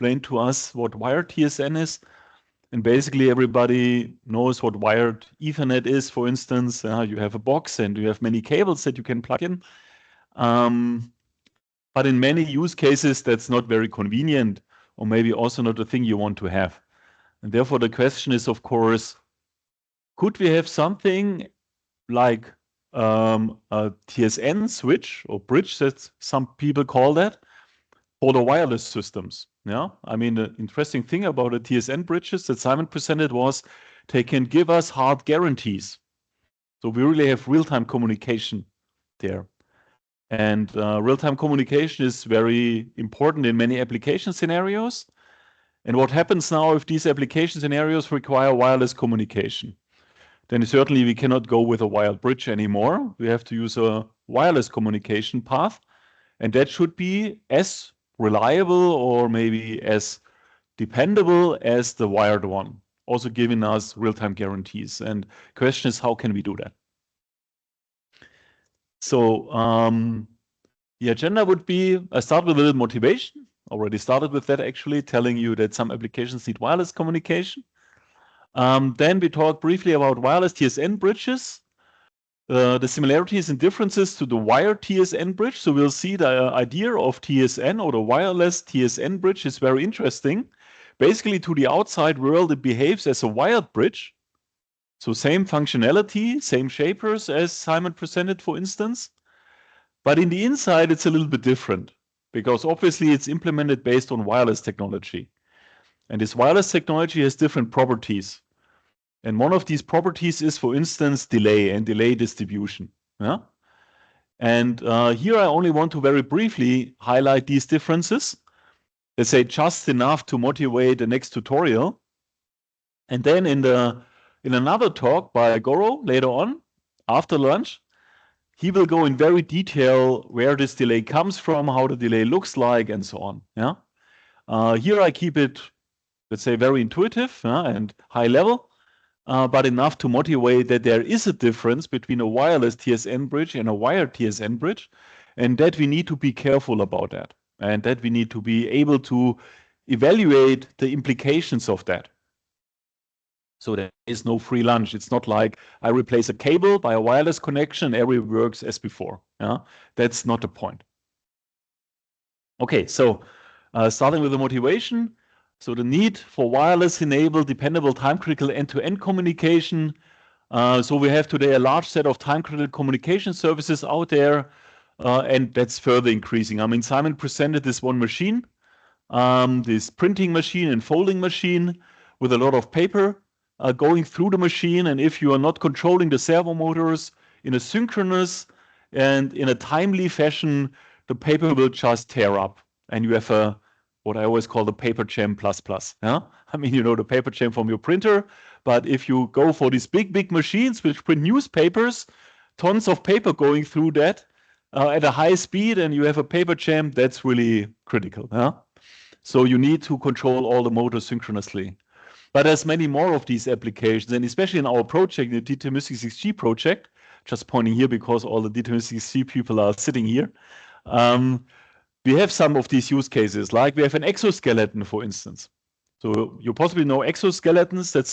explained to us what wired TSN is. And basically everybody knows what wired Ethernet is, for instance. You have a box and you have many cables that you can plug in. But in many use cases, that's not very convenient, or maybe also not the thing you want to have. And therefore the question is, of course, could we have something like a TSN switch or bridge, that some people call that, for the wireless systems? Yeah, I mean, the interesting thing about the TSN bridges that Simon presented was they can give us hard guarantees. So we really have real-time communication there. And real-time communication is very important in many application scenarios. And what happens now if these application scenarios require wireless communication? Then certainly we cannot go with a wired bridge anymore. We have to use a wireless communication path. And that should be as reliable or maybe as dependable as the wired one, also giving us real-time guarantees. And the question is, how can we do that? So the agenda would be, I start with a little motivation. Already started with that, actually, telling you that some applications need wireless communication. Then we talk briefly about wireless TSN bridges, the similarities and differences to the wired TSN bridge. So we'll see the idea of TSN or the wireless TSN bridge is very interesting. Basically, to the outside world, it behaves as a wired bridge. So same functionality, same shapers as Simon presented, for instance. But in the inside, it's a little bit different because obviously it's implemented based on wireless technology. And this wireless technology has different properties. And one of these properties is, for instance, delay and delay distribution. Yeah? And here I only want to very briefly highlight these differences. Let's say just enough to motivate the next tutorial. And then in another talk by Goro later on, after lunch, he will go in very detail where this delay comes from, how the delay looks like, and so on. Yeah. Here I keep it, let's say, very intuitive and high level, but enough to motivate that there is a difference between a wireless TSN bridge and a wired TSN bridge, and that we need to be careful about that, and that we need to be able to evaluate the implications of that. So there is no free lunch. It's not like I replace a cable by a wireless connection, everything works as before. Yeah? That's not the point. Okay, so starting with the motivation. So the need for wireless enabled, dependable, time-critical end-to-end communication. So we have today a large set of time-critical communication services out there, and that's further increasing. I mean, Simon presented this one machine, this printing machine and folding machine with a lot of paper going through the machine. And if you are not controlling the servo motors in a synchronous and in a timely fashion, the paper will just tear up. And you have what I always call the paper jam plus plus. Yeah? I mean, you know, the paper jam from your printer. But if you go for these big machines which print newspapers, tons of paper going through that at a high speed, and you have a paper jam, that's really critical. Yeah? So you need to control all the motors synchronously. But there's many more of these applications, and especially in our project, the DT-MISTIC6G project, just pointing here because all the DT-MISTIC6G people are sitting here. We have some of these use cases, like we have an exoskeleton, for instance. So you possibly know exoskeletons. That's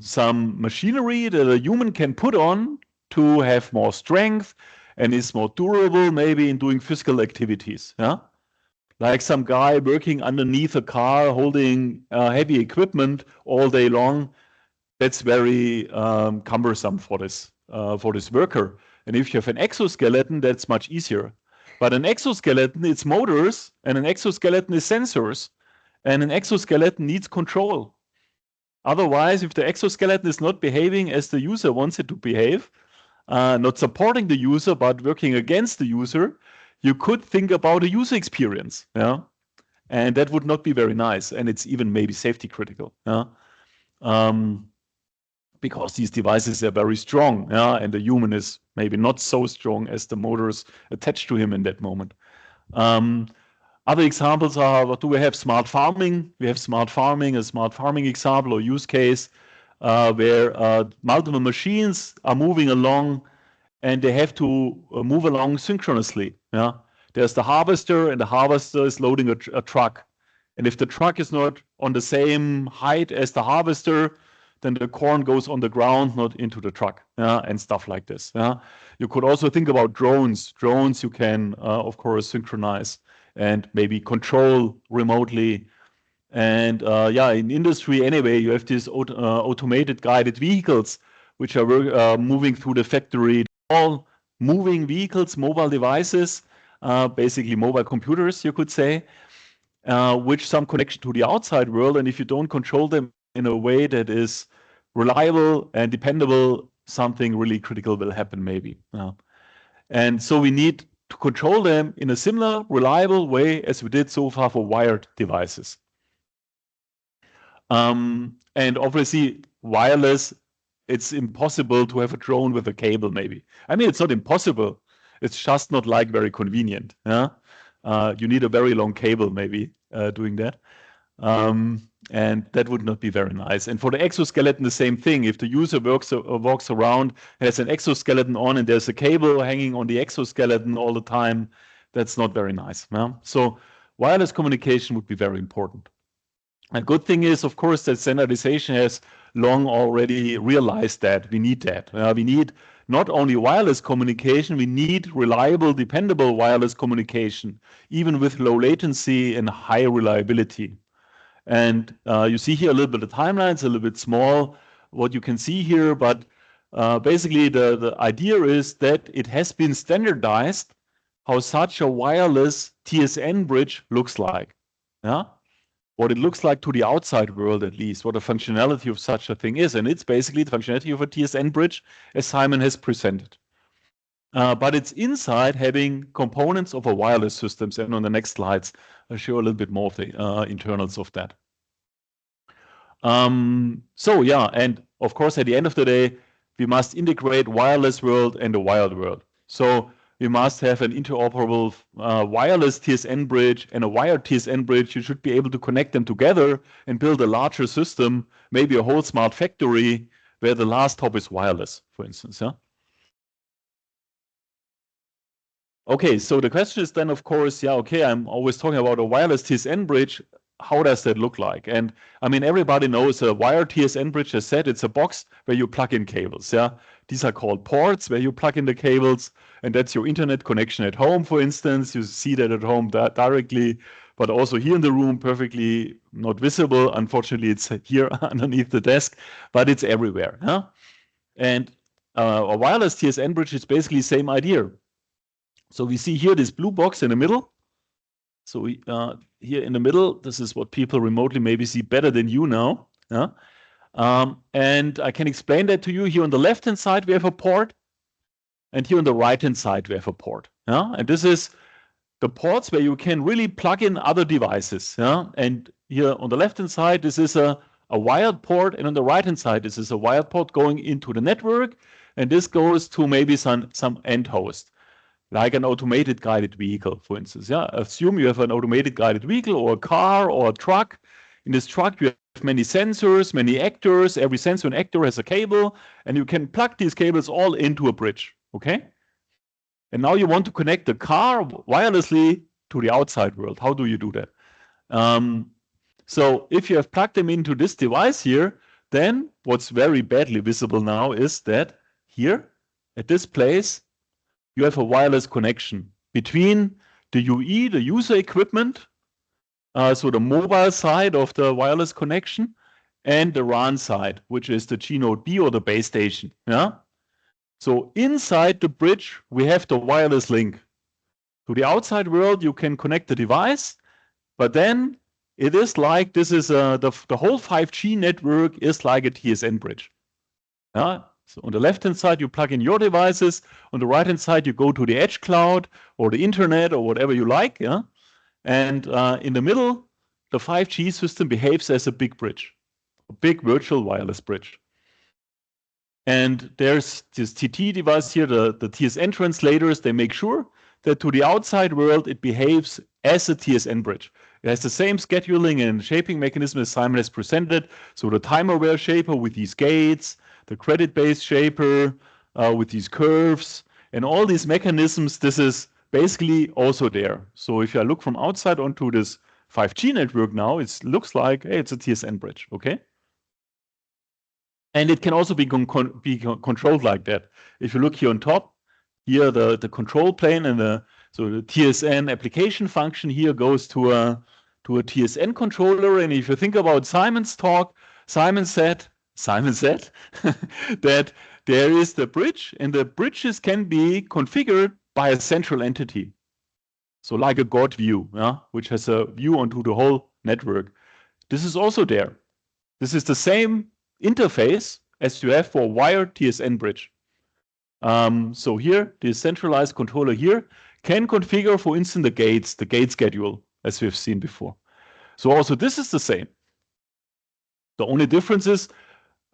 some machinery that a human can put on to have more strength and is more durable, maybe in doing physical activities. Yeah? Like some guy working underneath a car holding heavy equipment all day long. That's very cumbersome for this worker. And if you have an exoskeleton, that's much easier. But an exoskeleton, it's motors, and an exoskeleton is sensors, and an exoskeleton needs control. Otherwise, if the exoskeleton is not behaving as the user wants it to behave, not supporting the user, but working against the user, you could think about a user experience. Yeah? And that would not be very nice. And it's even maybe safety critical. Yeah? Because these devices are very strong, yeah? And the human is maybe not so strong as the motors attached to him in that moment. Other examples are, what do we have? Smart farming. We have smart farming, a smart farming example or use case where multiple machines are moving along and they have to move along synchronously. Yeah? There's the harvester, and the harvester is loading a truck. And if the truck is not on the same height as the harvester, then the corn goes on the ground, not into the truck, and stuff like this. You could also think about drones. Drones you can, of course, synchronize and maybe control remotely. And in industry anyway, you have these automated guided vehicles, which are moving through the factory. All moving vehicles, mobile devices, basically mobile computers, you could say, which some connection to the outside world. And if you don't control them in a way that is reliable and dependable, something really critical will happen maybe. And so we need to control them in a similar, reliable way as we did so far for wired devices. And obviously, wireless, it's impossible to have a drone with a cable, maybe. I mean, it's not impossible. It's just not like very convenient. You need a very long cable, maybe, doing that. And that would not be very nice. And for the exoskeleton, the same thing. If the user walks around, has an exoskeleton on, and there's a cable hanging on the exoskeleton all the time, that's not very nice. So wireless communication would be very important. A good thing is, of course, that standardization has long already realized that we need that. We need not only wireless communication, we need reliable, dependable wireless communication, even with low latency and high reliability. And you see here a little bit of timeline. It's a little bit small what you can see here, but basically the idea is that it has been standardized how such a wireless TSN bridge looks like. What it looks like to the outside world, at least, what the functionality of such a thing is. And it's basically the functionality of a TSN bridge, as Simon has presented. But it's inside having components of a wireless systems. And on the next slides, I'll show a little bit more of the internals of that. And of course, at the end of the day, we must integrate wireless world and the wired world. So we must have an interoperable wireless TSN bridge and a wired TSN bridge. You should be able to connect them together and build a larger system, maybe a whole smart factory where the last hop is wireless, for instance. Okay, so the question is then, of course, I'm always talking about a wireless TSN bridge. How does that look like? And I mean, everybody knows a wired TSN bridge, as said, it's a box where you plug in cables. These are called ports where you plug in the cables, and that's your internet connection at home, for instance. You see that at home directly, but also here in the room, perfectly not visible. Unfortunately, it's here underneath the desk, but it's everywhere. And a wireless TSN bridge is basically the same idea. So we see here this blue box in the middle. So we, here in the middle, this is what people remotely maybe see better than you now. And I can explain that to you. Here on the left-hand side, we have a port. And here on the right-hand side, we have a port. And this is the ports where you can really plug in other devices. And here on the left-hand side, this is a wired port. And on the right-hand side, this is a wired port going into the network. And this goes to maybe some end host, like an automated guided vehicle, for instance. Assume you have an automated guided vehicle or a car or a truck. In this truck, you have many sensors, many actors. Every sensor and actor has a cable, and you can plug these cables all into a bridge, okay? And now you want to connect the car wirelessly to the outside world. How do you do that? So if you have plugged them into this device here, then what's very badly visible now is that here, at this place, you have a wireless connection between the UE, the user equipment, so the mobile side of the wireless connection, and the RAN side, which is the G-Node B or the base station. So inside the bridge, we have the wireless link. To the outside world, you can connect the device, but then it is like this is the whole 5G network is like a TSN bridge. So on the left-hand side, you plug in your devices. On the right-hand side, you go to the edge cloud or the internet or whatever you like. And in the middle, the 5G system behaves as a big bridge, a big virtual wireless bridge. And there's this TT device here, the TSN translators. They make sure that to the outside world, it behaves as a TSN bridge. It has the same scheduling and shaping mechanism as Simon has presented. So the time-aware shaper with these gates, the credit-based shaper with these curves, and all these mechanisms, this is basically also there. So if I look from outside onto this 5G network now, it looks like, hey, it's a TSN bridge, okay? And it can also be controlled like that. If you look here on top, here the control plane and the TSN application function here goes to a TSN controller. And if you think about Simon's talk, Simon said that there is the bridge, and the bridges can be configured by a central entity. So like a God view, yeah, which has a view onto the whole network. This is also there. This is the same interface as you have for wired TSN bridge. So here, the centralized controller here can configure, for instance, the gate schedule, as we've seen before. So also this is the same. The only difference is,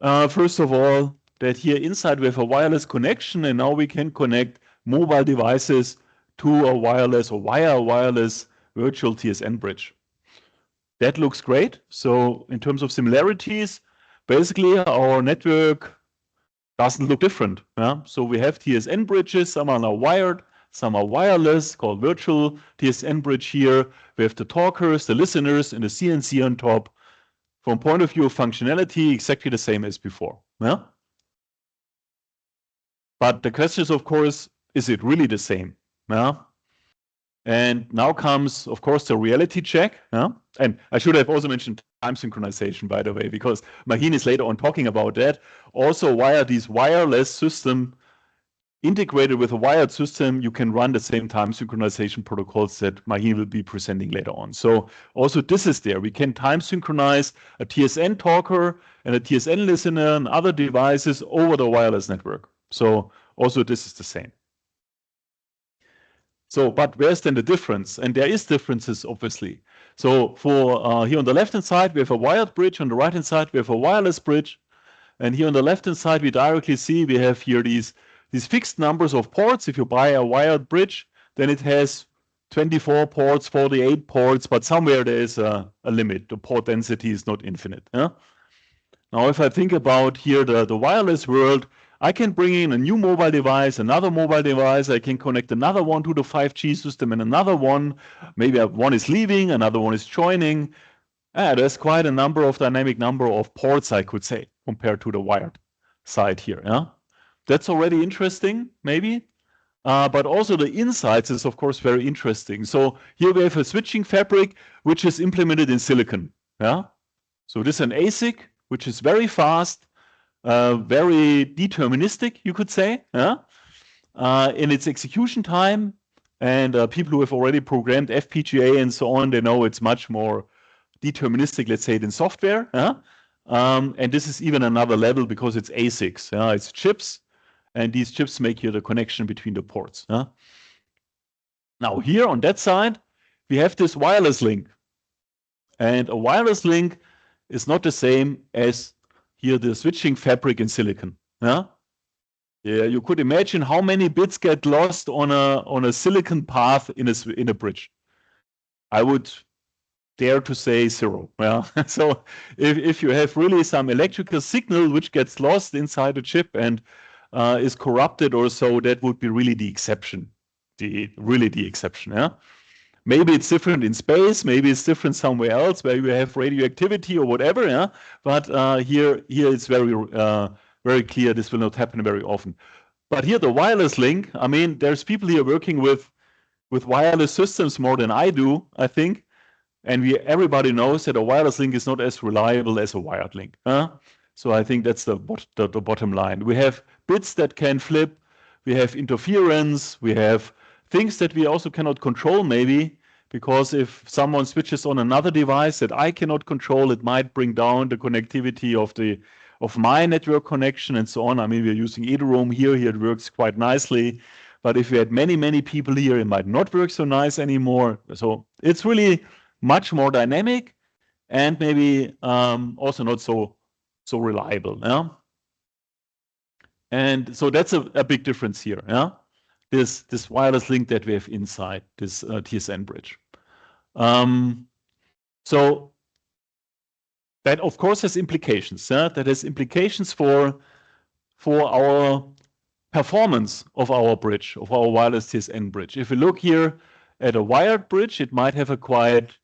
first of all, that here inside we have a wireless connection, and now we can connect mobile devices to a wireless or via a wireless virtual TSN bridge. That looks great. So in terms of similarities, basically our network doesn't look different. Yeah? So we have TSN bridges, some are now wired, some are wireless, called virtual TSN bridge here. We have the talkers, the listeners, and the CNC on top. From point of view of functionality, exactly the same as before. Yeah? But the question is, of course, is it really the same? Yeah? And now comes, of course, the reality check. Yeah? And I should have also mentioned time synchronization, by the way, because Mahin is later on talking about that. Also, via these wireless system integrated with a wired system, you can run the same time synchronization protocols that Mahin will be presenting later on. So also this is there. We can time synchronize a TSN talker and a TSN listener and other devices over the wireless network. So also this is the same. So, but where's then the difference? And there is differences, obviously. So for here on the left-hand side, we have a wired bridge. On the right-hand side, we have a wireless bridge. And here on the left-hand side, we directly see we have here these fixed numbers of ports. If you buy a wired bridge, then it has 24 ports, 48 ports, but somewhere there is a limit. The port density is not infinite. Yeah? Now, if I think about here the wireless world, I can bring in a new mobile device, another mobile device. I can connect another one to the 5G system and another one. Maybe one is leaving, another one is joining. There's quite a dynamic number of ports, I could say, compared to the wired side here. Yeah, that's already interesting, maybe. But also the insights is, of course, very interesting. So here we have a switching fabric, which is implemented in silicon. Yeah, so this is an ASIC, which is very fast, very deterministic, you could say, yeah? In its execution time. And people who have already programmed FPGA and so on, they know it's much more deterministic, let's say, than software. Yeah? And this is even another level because it's ASICs. Yeah? It's chips, and these chips make you the connection between the ports. Yeah? Now here on that side, we have this wireless link. And a wireless link is not the same as here the switching fabric in silicon. Yeah, yeah. You could imagine how many bits get lost on a silicon path in a bridge. I would dare to say 0. Yeah. So if you have really some electrical signal which gets lost inside the chip and is corrupted or so, that would be really the exception. Really the exception. Yeah. Maybe it's different in space, maybe it's different somewhere else where you have radioactivity or whatever, yeah. But here it's very clear this will not happen very often. But here the wireless link, I mean, there's people here working with wireless systems more than I do, I think. And everybody knows that a wireless link is not as reliable as a wired link. So I think that's the bottom line. We have bits that can flip, we have interference, we have things that we also cannot control maybe, because if someone switches on another device that I cannot control, it might bring down the connectivity of my network connection and so on. I mean, we're using eDROAM here it works quite nicely. But if we had many people here, it might not work so nice anymore. So it's really much more dynamic and maybe also not so reliable. Yeah? And so that's a big difference here. Yeah? This wireless link that we have inside this TSN bridge. So that of course has implications. Yeah? That has implications for our performance of our bridge, of our wireless TSN bridge. If we look here at a wired bridge, it might have a quite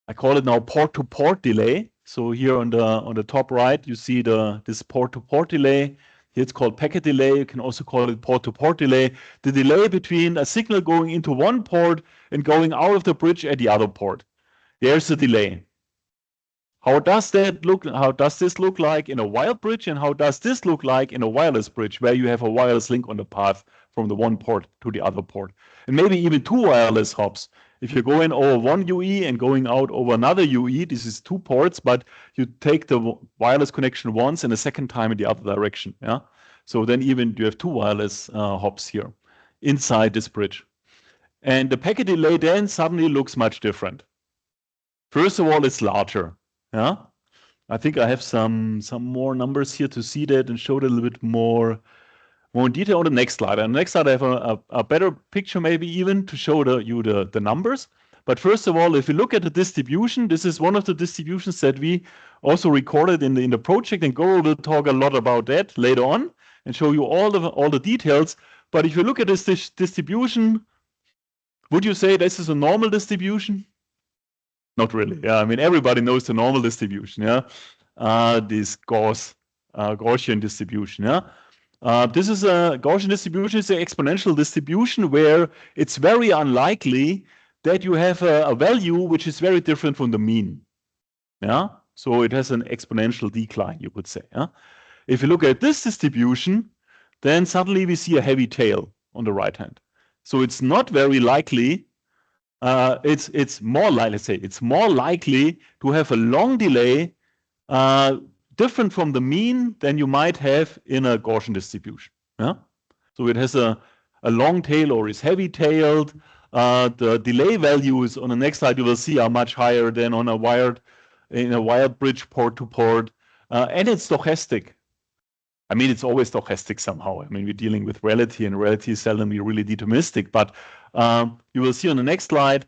I call it now port-to-port delay. So here on the top right, you see this port-to-port delay. Here it's called packet delay. You can also call it port-to-port delay. The delay between a signal going into one port and going out of the bridge at the other port. There's the delay. How does this look like in a wired bridge, and how does this look like in a wireless bridge, where you have a wireless link on the path from the one port to the other port, and maybe even two wireless hops. If you're going over one UE and going out over another UE, this is two ports, but you take the wireless connection once and a second time in the other direction. Yeah. So then even you have two wireless hops here inside this bridge, and the packet delay then suddenly looks much different. First of all, it's larger. Yeah, I think I have some more numbers here to see that and show it a little bit more in detail on the next slide. On the next slide, I have a better picture, maybe even to show you the numbers. But first of all, if you look at the distribution, this is one of the distributions that we also recorded in the project, and Goro will talk a lot about that later on and show you all the details. But if you look at this distribution, would you say this is a normal distribution? Not really. Yeah, I mean, everybody knows the normal distribution. Yeah, this Gaussian distribution. Yeah, this is a Gaussian distribution. It's an exponential distribution where it's very unlikely that you have a value which is very different from the mean. Yeah, so it has an exponential decline, you could say. Yeah, if you look at this distribution, then suddenly we see a heavy tail on the right hand. So it's not very likely. It's more like, let's say, it's more likely to have a long delay different from the mean than you might have in a Gaussian distribution. Yeah, so it has a long tail or is heavy-tailed. The delay values on the next slide you will see are much higher than on a wired bridge port-to-port, and it's stochastic. I mean, it's always stochastic somehow. I mean, we're dealing with reality, and reality is seldomly really deterministic. But you will see on the next slide,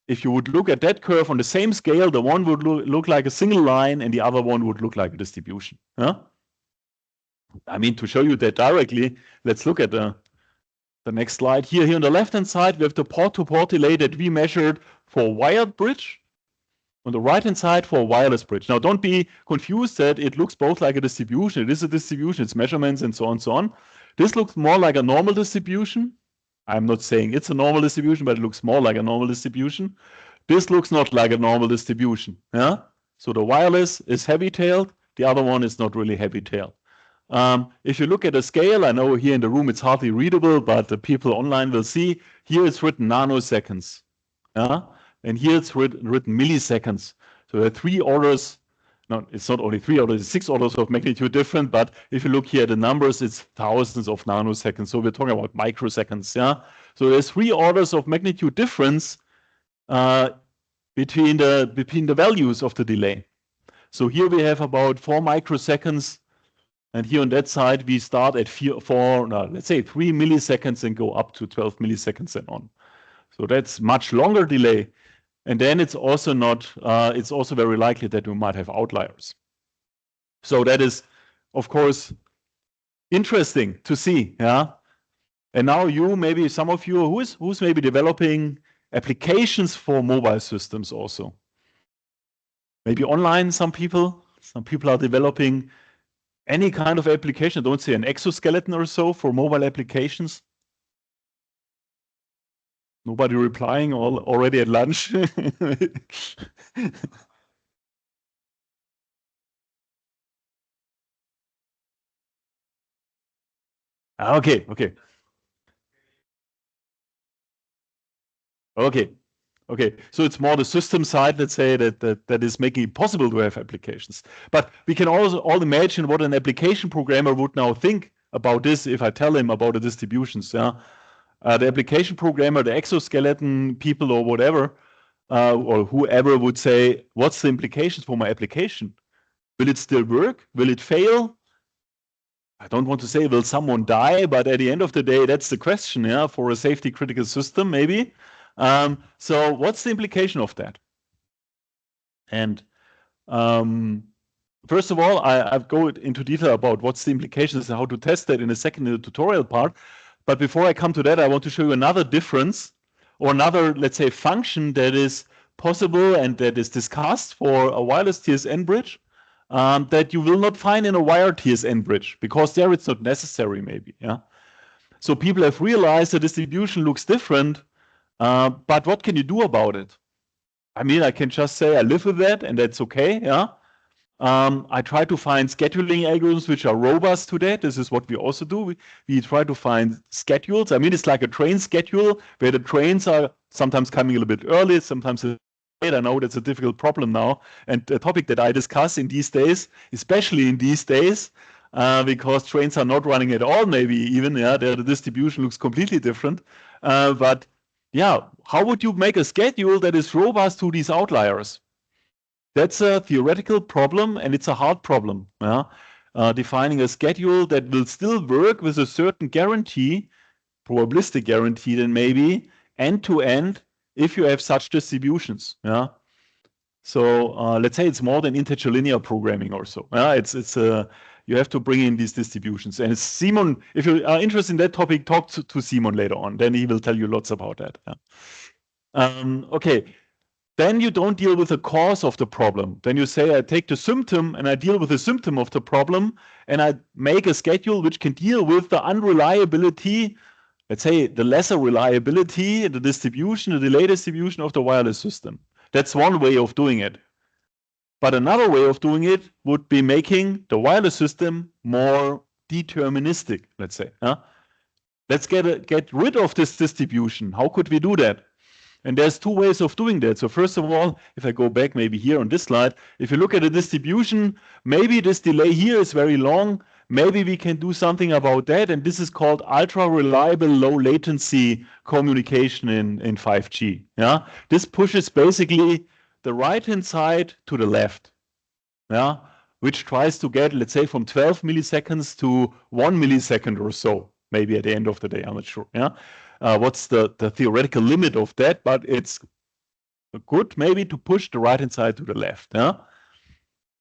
if you would look at that curve on the same scale, the one would look like a single line, and the other one would look like a distribution. Huh? I mean, to show you that directly, let's look at the next slide. Here on the left-hand side, we have the port-to-port delay that we measured for wired bridge. On the right-hand side for a wireless bridge. Now, don't be confused that it looks both like a distribution. It is a distribution, it's measurements and so on and so on. This looks more like a normal distribution. I'm not saying it's a normal distribution, but it looks more like a normal distribution. This looks not like a normal distribution. Yeah. So the wireless is heavy-tailed. The other one is not really heavy-tailed. If you look at the scale, I know here in the room it's hardly readable, but the people online will see. Here it's written nanoseconds. Yeah. And here it's written milliseconds. So there are 3 orders. No, it's not only 3 orders, it's 6 orders of magnitude different. But if you look here at the numbers, it's thousands of nanoseconds. So we're talking about microseconds. Yeah. So there's 3 orders of magnitude difference between the values of the delay. So here we have about 4 microseconds. And here on that side, we start at let's say 3 milliseconds and go up to 12 milliseconds and on. So that's much longer delay. And then it's also it's also very likely that we might have outliers. So that is, of course, interesting to see. Yeah. And now maybe some of you, who's maybe developing applications for mobile systems also. Maybe online, some people are developing any kind of application. Don't say an exoskeleton or so for mobile applications. Nobody replying already at lunch. Okay. So it's more the system side, let's say, that is making it possible to have applications. But we can also all imagine what an application programmer would now think about this if I tell him about the distributions. Yeah. The application programmer, the exoskeleton people or whatever, or whoever would say, what's the implications for my application? Will it still work? Will it fail? I don't want to say, will someone die? But at the end of the day, that's the question, yeah, for a safety critical system, maybe. So what's the implication of that? And first of all, I'll go into detail about what's the implications and how to test that in a second in the tutorial part. But before I come to that, I want to show you another difference or another, let's say, function that is possible and that is discussed for a wireless TSN bridge that you will not find in a wired TSN bridge, because there it's not necessary maybe. Yeah. So people have realized the distribution looks different, but what can you do about it? I mean, I can just say I live with that and that's okay. Yeah. I try to find scheduling algorithms which are robust to that. This is what we also do. We try to find schedules. I mean, it's like a train schedule where the trains are sometimes coming a little bit early, sometimes late. I know that's a difficult problem now, and a topic that I discuss in these days, especially in these days, because trains are not running at all, maybe even, yeah, the distribution looks completely different. But yeah, how would you make a schedule that is robust to these outliers? That's a theoretical problem, and it's a hard problem. Yeah? Defining a schedule that will still work with a certain guarantee, probabilistic guarantee, then maybe end to end, if you have such distributions. Yeah. So let's say it's more than integer linear programming or so. Yeah, it's you have to bring in these distributions. And it's Simon, if you are interested in that topic, talk to Simon later on. Then he will tell you lots about that. Yeah. Okay. Then you don't deal with the cause of the problem. Then you say, I take the symptom and I deal with the symptom of the problem, and I make a schedule which can deal with the unreliability, let's say the lesser reliability, the distribution, the delay distribution of the wireless system. That's one way of doing it. But another way of doing it would be making the wireless system more deterministic, let's say. Let's get rid of this distribution. How could we do that? And there's two ways of doing that. So first of all, if I go back maybe here on this slide, if you look at the distribution, maybe this delay here is very long. Maybe we can do something about that. And this is called ultra reliable low latency communication in 5G. Yeah, this pushes basically the right-hand side to the left. Yeah, which tries to get, let's say, from 12 milliseconds to 1 millisecond or so, maybe at the end of the day. I'm not sure. Yeah. What's the theoretical limit of that, but it's good maybe to push the right-hand side to the left. Yeah?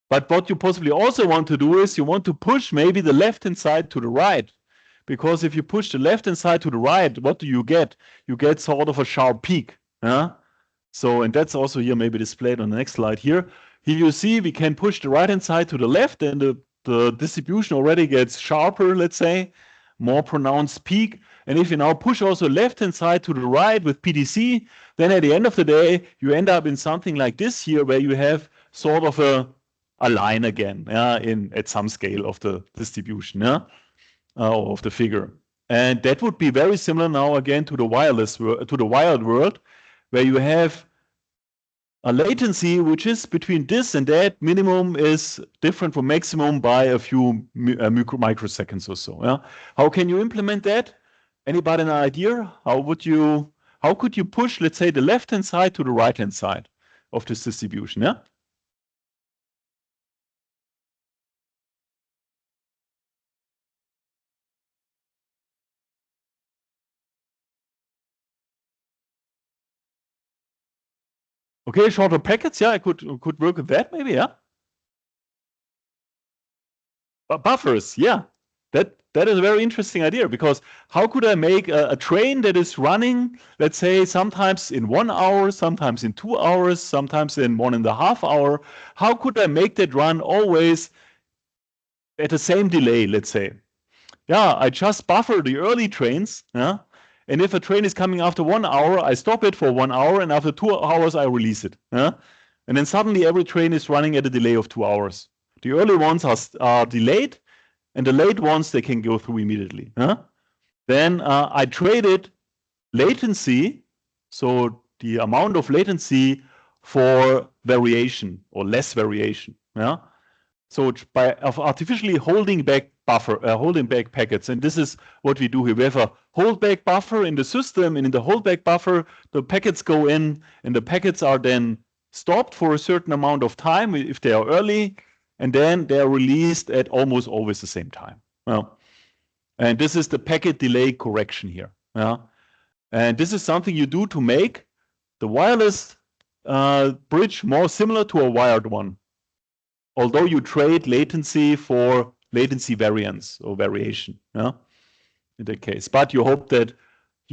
But what you possibly also want to do is you want to push maybe the left-hand side to the right. Because if you push the left-hand side to the right, what do you get? You get sort of a sharp peak. Yeah? So, and that's also here maybe displayed on the next slide here. Here you see we can push the right-hand side to the left, and the distribution already gets sharper, let's say, more pronounced peak. And if you now push also left-hand side to the right with PDC, then at the end of the day, you end up in something like this here, where you have sort of a line again, at some scale of the distribution, of the figure. And that would be very similar now again to the wireless to the wired world, where you have a latency which is between this and that. Minimum is different from maximum by a few microseconds or so. Yeah? How can you implement that? Anybody an idea? How could you push, let's say, the left-hand side to the right-hand side of this distribution? Yeah. Okay, shorter packets. Yeah, I could work with that maybe. Yeah. Buffers. Yeah. That is a very interesting idea, because how could I make a train that is running, let's say, sometimes in 1 hour, sometimes in 2 hours, sometimes in 1.5 hours? How could I make that run always at the same delay, let's say? Yeah, I just buffer the early trains. Yeah. And if a train is coming after 1 hour, I stop it for 1 hour, and after 2 hours, I release it. Yeah. And then suddenly every train is running at a delay of 2 hours. The early ones are delayed, and the late ones, they can go through immediately. Then I traded latency, so the amount of latency, for variation or less variation. Yeah. So by artificially holding back packets, and this is what we do here. We have a holdback buffer in the system, and in the holdback buffer, the packets go in, and the packets are then stopped for a certain amount of time if they are early, and then they are released at almost always the same time. Well, and this is the packet delay correction here. Yeah. And this is something you do to make the wireless bridge more similar to a wired one, although you trade latency for latency variance or variation. Yeah. In that case, but you hope that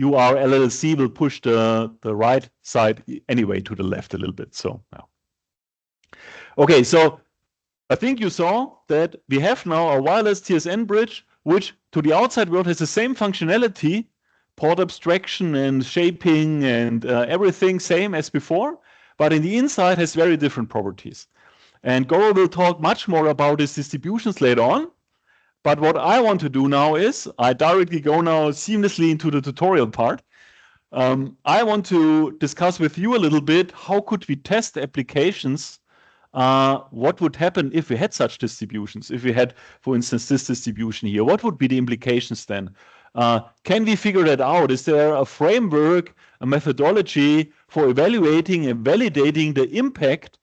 UR LLC will push the right side anyway to the left a little bit. So now. Okay, so I think you saw that we have now a wireless TSN bridge, which to the outside world has the same functionality, port abstraction and shaping and everything same as before, but in the inside has very different properties. And Goro will talk much more about his distributions later on. But what I want to do now is I directly go now seamlessly into the tutorial part. I want to discuss with you a little bit how could we test applications. What would happen if we had such distributions? If we had, for instance, this distribution here, what would be the implications then? Can we figure that out? Is there a framework, a methodology for evaluating and validating the impact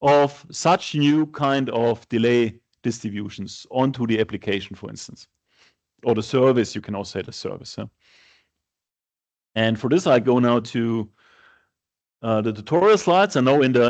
of such new kind of delay distributions onto the application, for instance, or the service? You can also say the service. Huh? And for this, I go now to the tutorial slides. I know in the